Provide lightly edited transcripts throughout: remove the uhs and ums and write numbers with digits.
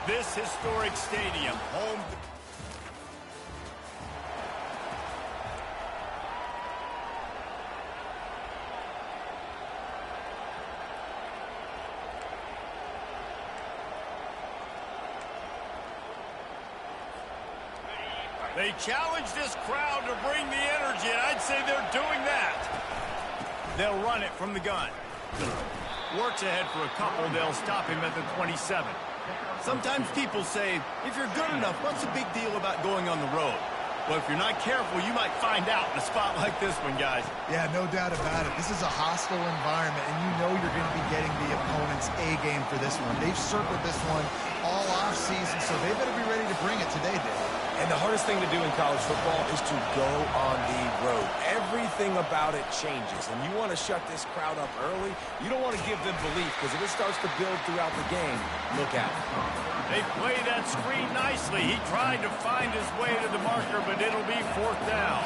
This historic stadium, home... They challenge this crowd to bring the energy, and I'd say they're doing that. They'll run it from the gun. Works ahead for a couple. They'll stop him at the 27. Sometimes people say, if you're good enough, what's the big deal about going on the road? Well, if you're not careful, you might find out in a spot like this one, guys. Yeah, no doubt about it. This is a hostile environment, and you know you're going to be getting the opponent's A-game for this one. They've circled this one all off-season, so they better be ready to bring it today, Dave. And the hardest thing to do in college football is to go on the road. Everything about it changes, and you want to shut this crowd up early. You don't want to give them belief, because if it starts to build throughout the game, look out. They play that screen nicely. He tried to find his way to the marker, but it'll be 4th down.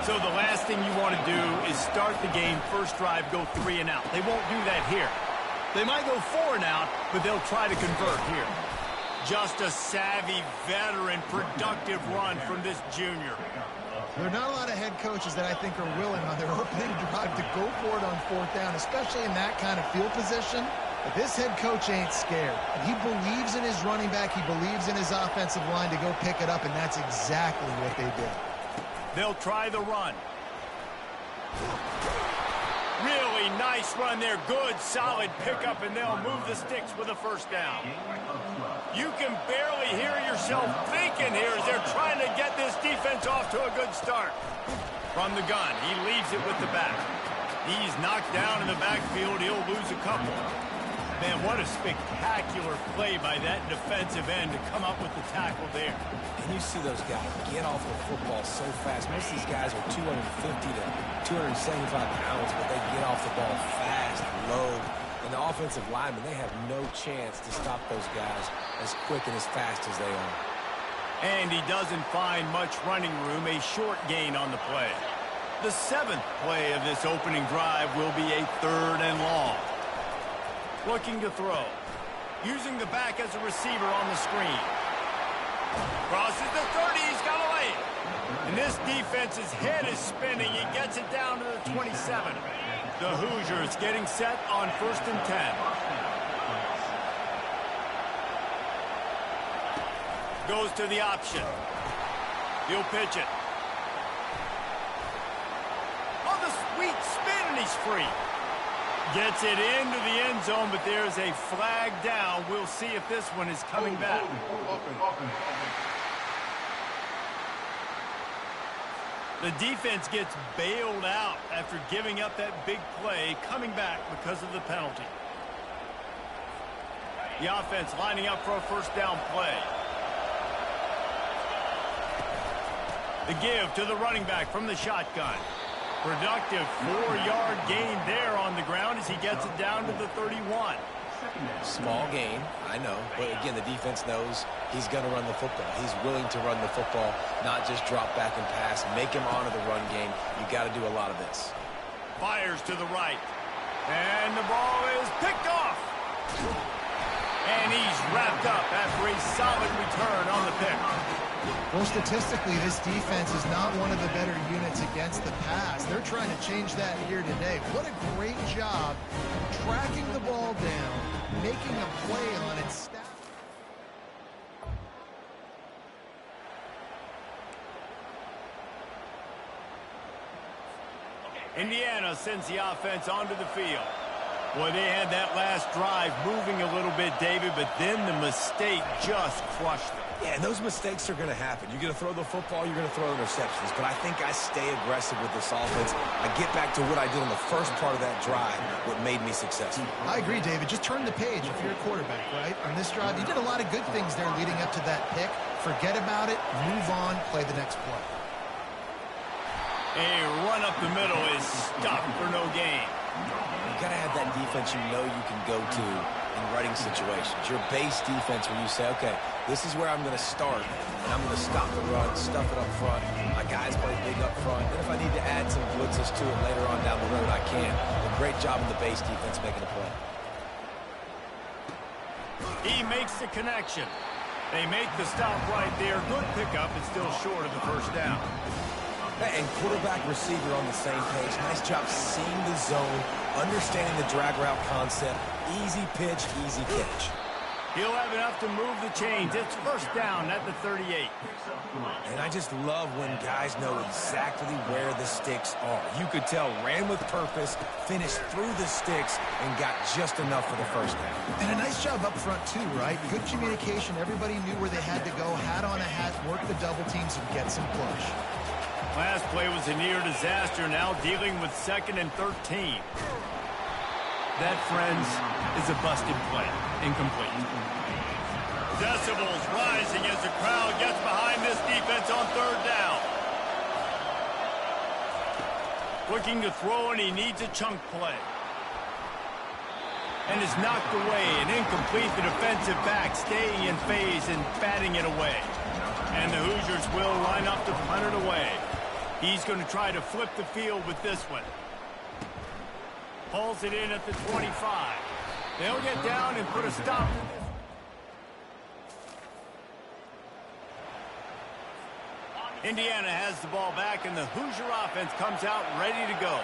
So the last thing you want to do is start the game, first drive, go 3 and out. They won't do that here. They might go 4 and out, but they'll try to convert here. Just a savvy, veteran, productive run from this junior. There are not a lot of head coaches that I think are willing on their opening drive to go for it on 4th down, especially in that kind of field position. But this head coach ain't scared. He believes in his running back. He believes in his offensive line to go pick it up, and that's exactly what they did. They'll try the run. Really nice run there. Good, solid pickup, and they'll move the sticks with a 1st down. You can barely hear yourself thinking here as they're trying to get this defense off to a good start. From the gun, he leaves it with the back. He's knocked down in the backfield. He'll lose a couple. Man, what a spectacular play by that defensive end to come up with the tackle there. And you see those guys get off the football so fast. Most of these guys are 250 to 275 pounds, but they get off the ball fast, low. And the offensive linemen, they have no chance to stop those guys as quick and as fast as they are. And he doesn't find much running room, a short gain on the play. The 7th play of this opening drive will be a 3rd and long. Looking to throw. Using the back as a receiver on the screen. Crosses the 30, he's got a lane. And this defense's head is spinning. He gets it down to the 27. The Hoosiers getting set on 1st and 10. Goes to the option. He'll pitch it. On the sweet spin, and he's free. Gets it into the end zone, but there's a flag down. We'll see if this one is coming back. The defense gets bailed out after giving up that big play, coming back because of the penalty. The offense lining up for a 1st down play. The give to the running back from the shotgun. Productive 4-yard gain there on the ground as he gets it down to the 31. Small gain, I know, but again, the defense knows he's going to run the football. He's willing to run the football, not just drop back and pass, make him honor the run game. You got to do a lot of this. Fires to the right. And the ball is picked off. And he's wrapped up after a solid return on the pick. Well, statistically, this defense is not one of the better units against the pass. They're trying to change that here today. What a great job tracking the ball down, making a play on it. Indiana sends the offense onto the field. Boy, they had that last drive moving a little bit, David, but then the mistake just crushed them. Yeah, and those mistakes are going to happen. You're going to throw the football, you're going to throw interceptions. But I think I stay aggressive with this offense. I get back to what I did in the first part of that drive, what made me successful. I agree, David. Just turn the page if you're a quarterback, right? On this drive, you did a lot of good things there leading up to that pick. Forget about it, move on, play the next play. A run up the middle is stopped for no gain. You got to have that defense you know you can go to in running situations. Your base defense where you say, okay, this is where I'm going to start, and I'm going to stop the run, stuff it up front. My guys play big up front. And if I need to add some blitzes to it later on down the road, I can. A great job in the base defense making a play. He makes the connection. They make the stop right there. Good pickup, but still short of the first down. And quarterback receiver on the same page. Nice job seeing the zone, understanding the drag route concept. Easy pitch, easy catch. He'll have enough to move the chains. It's first down at the 38. And I just love when guys know exactly where the sticks are. You could tell ran with purpose, finished through the sticks, and got just enough for the first down. And a nice job up front, too, right? Good communication. Everybody knew where they had to go, hat on a hat, work the double teams, and get some push. Last play was a near disaster, now dealing with 2nd and 13. That, friends, is a busted play. Incomplete. Decibels rising as the crowd gets behind this defense on 3rd down. Looking to throw, and he needs a chunk play. And is knocked away and incomplete. The defensive back staying in phase and batting it away. And the Hoosiers will line up to punt it away. He's going to try to flip the field with this one. Pulls it in at the 25. They'll get down and put a stop to this. Indiana has the ball back, and the Hoosier offense comes out ready to go.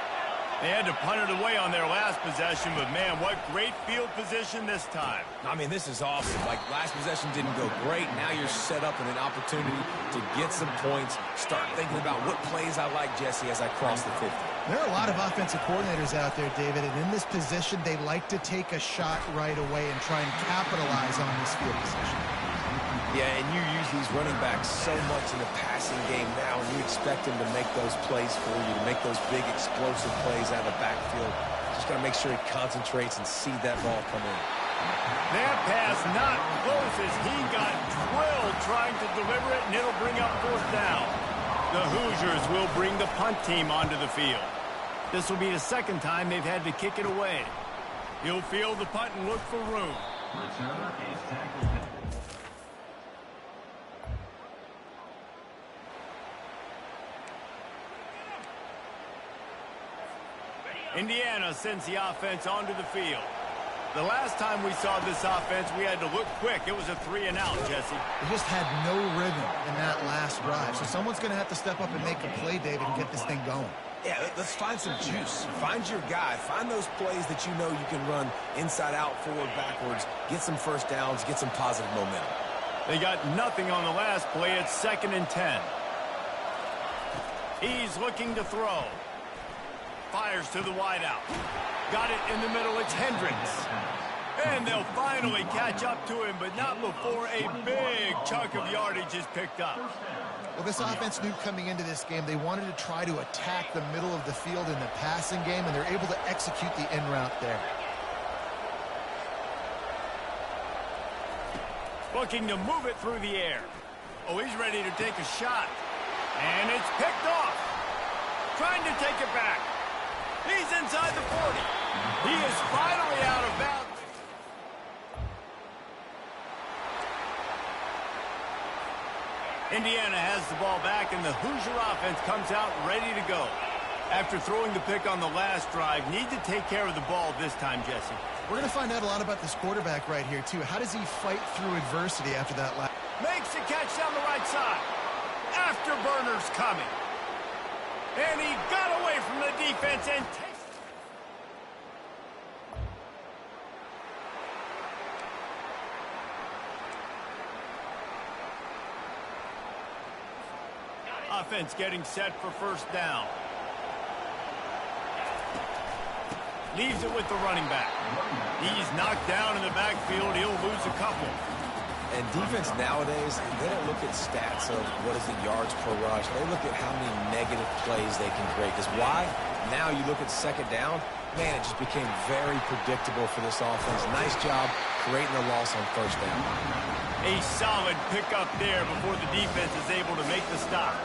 They had to punt it away on their last possession, but, man, what great field position this time. I mean, this is awesome. Like, last possession didn't go great. Now you're set up in an opportunity to get some points. Start thinking about what plays I like, Jesse, as I cross the 50. There are a lot of offensive coordinators out there, David, and in this position, they like to take a shot right away and try and capitalize on this field position. Yeah, and you use these running backs so much in the passing game now, and you expect them to make those plays for you, to make those big explosive plays out of the backfield. Just got to make sure he concentrates and see that ball come in. That pass not close as he got drilled trying to deliver it, and it'll bring up 4th down. The Hoosiers will bring the punt team onto the field. This will be the 2nd time they've had to kick it away. He'll field the punt and look for room. Indiana sends the offense onto the field. The last time we saw this offense, we had to look quick. It was a 3-and-out, Jesse. They just had no rhythm in that last drive. So someone's going to have to step up and make a play, David, and get this thing going. Yeah, let's find some juice. Find your guy. Find those plays that you know you can run inside out, forward, backwards. Get some first downs. Get some positive momentum. They got nothing on the last play. It's 2nd and 10. He's looking to throw. Fires to the wideout. Got it in the middle. It's Hendricks. And they'll finally catch up to him, but not before a big chunk of yardage is picked up. Well, this offense knew coming into this game they wanted to try to attack the middle of the field in the passing game, and they're able to execute the in route there. Looking to move it through the air. Oh, he's ready to take a shot. And it's picked off. Trying to take it back. He's inside the 40. He is finally out of bounds. Indiana has the ball back, and the Hoosier offense comes out ready to go. After throwing the pick on the last drive, need to take care of the ball this time, Jesse. We're going to find out a lot about this quarterback right here, too. How does he fight through adversity after that last? Makes the catch down the right side. Afterburner's coming. And he got away from the defense and takes. Offense getting set for first down. Leaves it with the running back. He's knocked down in the backfield. He'll lose a couple. And defense nowadays, they don't look at stats of what is the yards per rush. They look at how many negative plays they can create. Because why? Now you look at 2nd down, man, it just became very predictable for this offense. Nice job creating a loss on first down. A solid pickup there before the defense is able to make the stop.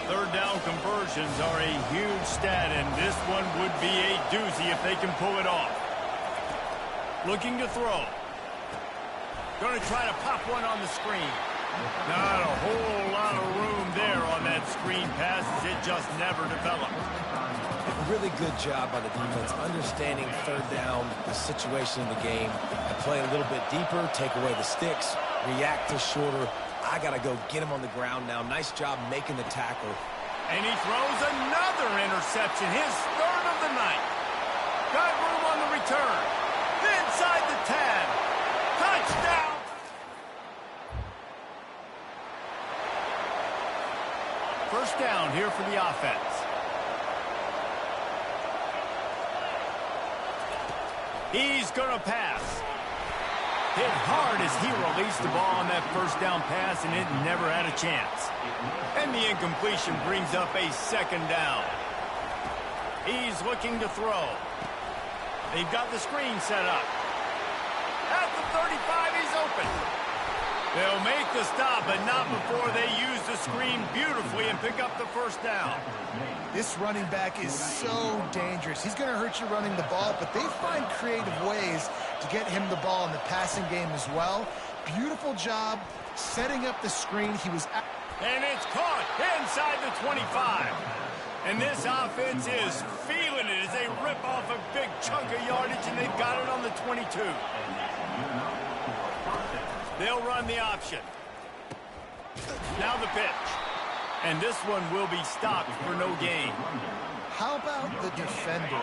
3rd down conversions are a huge stat, and this one would be a doozy if they can pull it off. Looking to throw. Going to try to pop one on the screen. Not a whole lot of room there on that screen pass as it just never developed. really good job by the defense, understanding third down, the situation in the game, and play a little bit deeper, take away the sticks, react to shorter. I got to go get him on the ground now. Nice job making the tackle. And he throws another interception, his third of the night. Got room on the return. Inside the 10. Touchdown! First down here for the offense. He's going to pass. Hit hard as he released the ball on that first down pass, and it never had a chance. And the incompletion brings up a second down. He's looking to throw. They've got the screen set up. At the 35, he's open. They'll make the stop, but not before they use the screen beautifully and pick up the first down. This running back is so dangerous. He's going to hurt you running the ball, but they find creative ways to get him the ball in the passing game as well. Beautiful job setting up the screen. He was... And it's caught inside the 25. And this offense is feeling it as they rip off a big chunk of yardage, and they've got it on the 22. They'll run the option. Now the pitch. And this one will be stopped for no gain. How about the defender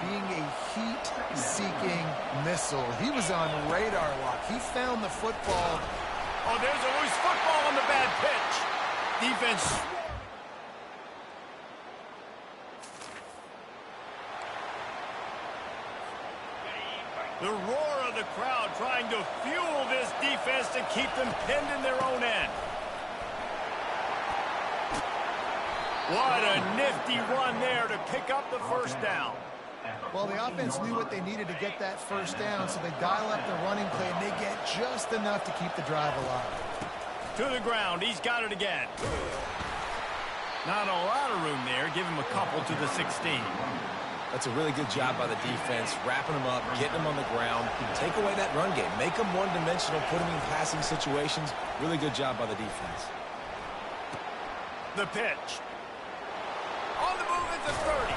being a heat-seeking missile? He was on radar lock. He found the football. Oh, there's a loose football on the bad pitch. Defense. The roar of the crowd trying to fuel this defense to keep them pinned in their own end. What a nifty run there to pick up the first down. Well, the offense knew what they needed to get that first down, so they dial up the running play, and they get just enough to keep the drive alive. To the ground, he's got it again. Not a lot of room there. Give him a couple to the 16. That's a really good job by the defense, wrapping them up, getting them on the ground. Take away that run game. Make them one-dimensional, put them in passing situations. Really good job by the defense. The pitch. On the move at the 30.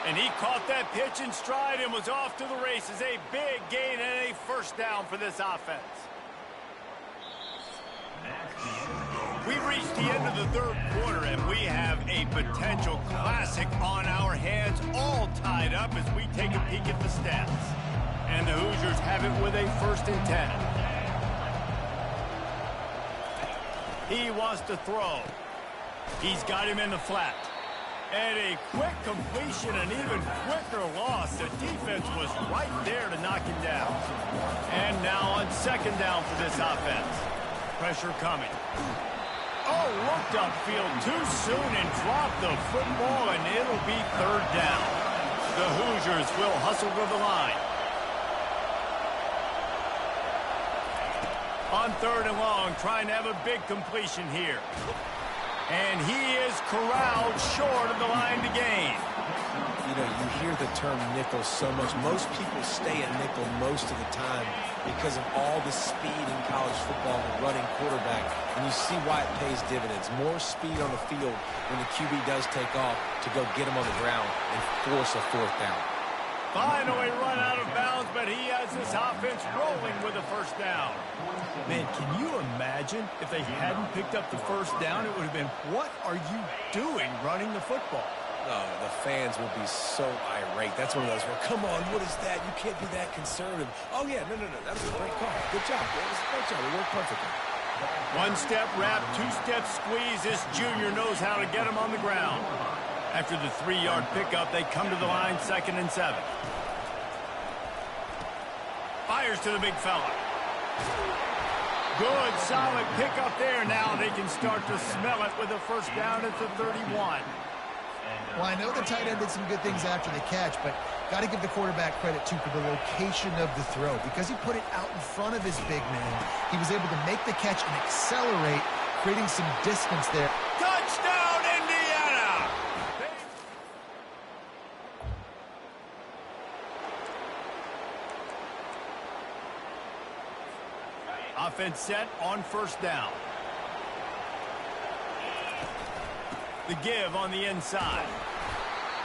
And he caught that pitch in stride and was off to the races. A big gain and a first down for this offense. We've reached the end of the third quarter, and we have a potential classic on our hands, all tied up as we take a peek at the stats. And the Hoosiers have it with a 1st and 10. He wants to throw. He's got him in the flat. And a quick completion, an even quicker loss. The defense was right there to knock him down. And now on second down for this offense. Pressure coming. Oh, looked upfield too soon and dropped the football, and it'll be third down. The Hoosiers will hustle to the line. On third and long, trying to have a big completion here. And he is corralled short of the line to gain. You know, you hear the term nickel so much. Most people stay a nickel most of the time because of all the speed in college football and running quarterback. And you see why it pays dividends. More speed on the field when the QB does take off to go get him on the ground and force a fourth down. Finally run out of bounds, but he has this offense rolling with a first down. Man, can you imagine if they hadn't picked up the first down? It would have been, what are you doing running the football? Oh, the fans will be so irate. That's one of those where, come on, what is that? You can't be that conservative. Oh, yeah, no. That was a great call. Good job. That was a great job. It worked perfectly. One-step wrap, two-step squeeze. This junior knows how to get him on the ground. After the 3-yard pickup, they come to the line, 2nd and 7. Fires to the big fella. Good, solid pickup there. Now they can start to smell it with a first down at the 31. Well, I know the tight end did some good things after the catch, but got to give the quarterback credit, too, for the location of the throw. Because he put it out in front of his big man, he was able to make the catch and accelerate, creating some distance there. Touchdown, Indiana! Offense set on first down. The give on the inside.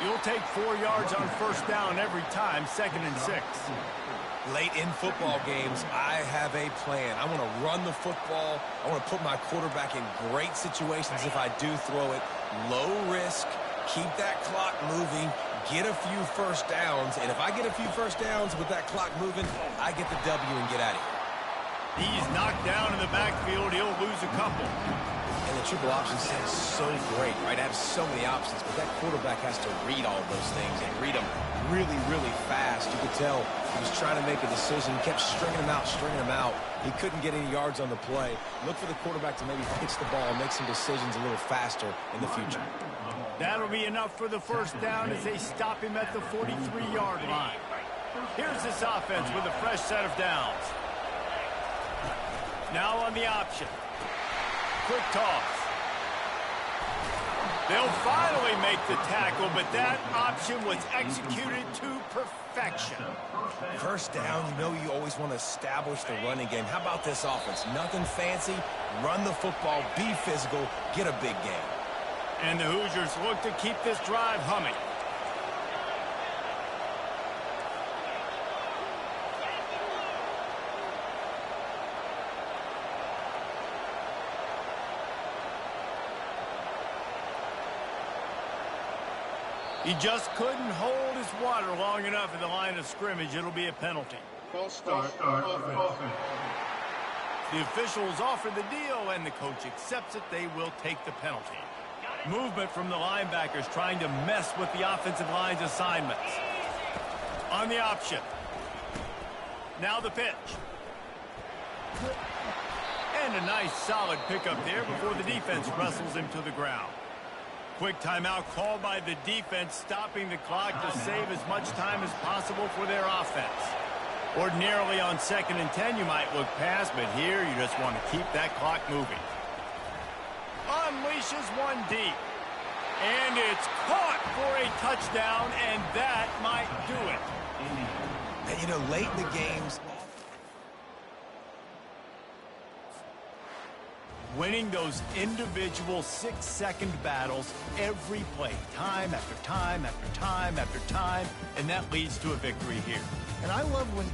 You'll take 4 yards on first down every time, 2nd and 6. Late in football games, I have a plan. I want to run the football. I want to put my quarterback in great situations if I do throw it. Low risk, keep that clock moving, get a few first downs. And if I get a few first downs with that clock moving, I get the W and get out of here. He's knocked down in the backfield. He'll lose a couple. And the triple option set is so great, right? I have so many options, but that quarterback has to read all those things and read them really, really fast. You could tell he was trying to make a decision. He kept stringing them out. He couldn't get any yards on the play. Look for the quarterback to maybe pitch the ball and make some decisions a little faster in the future. That'll be enough for the first down as they stop him at the 43-yard line. Here's this offense with a fresh set of downs. Now on the option. Quick toss. They'll finally make the tackle, but that option was executed to perfection. First down, you know you always want to establish the running game. How about this offense? Nothing fancy. Run the football, be physical, get a big game. And the Hoosiers look to keep this drive humming. He just couldn't hold his water long enough at the line of scrimmage. It'll be a penalty. False start offense. The officials offer the deal, and the coach accepts it. They will take the penalty. Movement from the linebackers trying to mess with the offensive line's assignments. On the option. Now the pitch. And a nice solid pickup there before the defense wrestles him to the ground. Quick timeout called by the defense, stopping the clock to save as much time as possible for their offense. Ordinarily on 2nd and 10, you might look past, but here you just want to keep that clock moving. Unleashes one deep. And it's caught for a touchdown, and that might do it. And, you know, late in the games, winning those individual 6-second battles every play, time after time after time after time, and that leads to a victory here. And I love when